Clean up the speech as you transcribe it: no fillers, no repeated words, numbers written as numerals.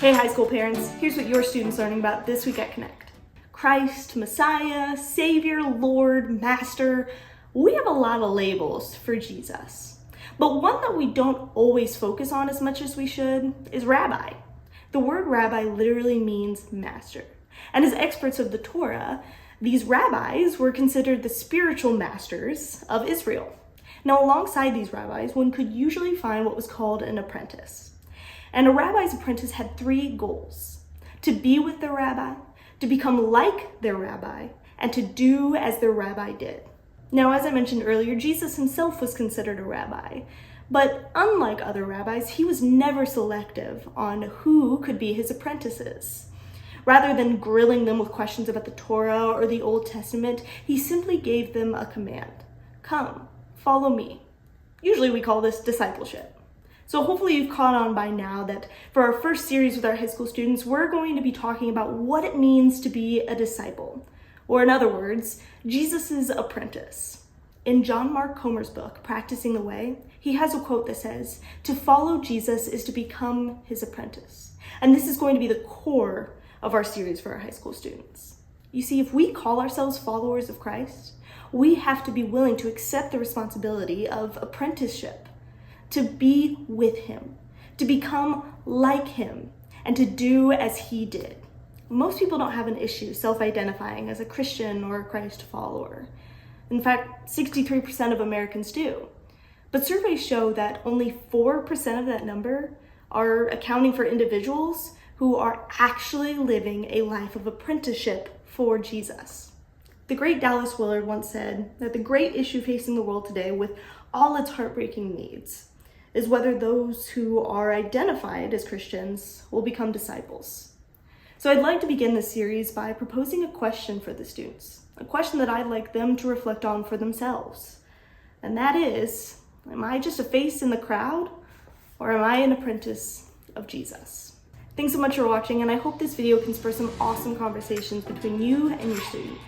Hey high school parents, here's what your student's learning about this week at Connect. Christ, Messiah, Savior, Lord, Master. We have a lot of labels for Jesus. But one that we don't always focus on as much as we should is rabbi. The word rabbi literally means master. And as experts of the Torah, these rabbis were considered the spiritual masters of Israel. Now, alongside these rabbis, one could usually find what was called an apprentice. And a rabbi's apprentice had three goals: to be with their rabbi, to become like their rabbi, and to do as their rabbi did. Now, as I mentioned earlier, Jesus himself was considered a rabbi, but unlike other rabbis, he was never selective on who could be his apprentices. Rather than grilling them with questions about the Torah or the Old Testament, he simply gave them a command: come, follow me. Usually we call this discipleship. So hopefully you've caught on by now that for our first series with our high school students, we're going to be talking about what it means to be a disciple, or in other words, Jesus's apprentice. In John Mark Comer's book, Practicing the Way, he has a quote that says, "To follow Jesus is to become his apprentice." And this is going to be the core of our series for our high school students. You see, if we call ourselves followers of Christ, we have to be willing to accept the responsibility of apprenticeship, to be with him, to become like him, and to do as he did. Most people don't have an issue self-identifying as a Christian or a Christ follower. In fact, 63% of Americans do. But surveys show that only 4% of that number are accounting for individuals who are actually living a life of apprenticeship for Jesus. The great Dallas Willard once said that the great issue facing the world today, with all its heartbreaking needs, is whether those who are identified as Christians will become disciples. So I'd like to begin this series by proposing a question for the students, a question that I'd like them to reflect on for themselves. And that is, am I just a face in the crowd, or am I an apprentice of Jesus? Thanks so much for watching, and I hope this video can spur some awesome conversations between you and your student.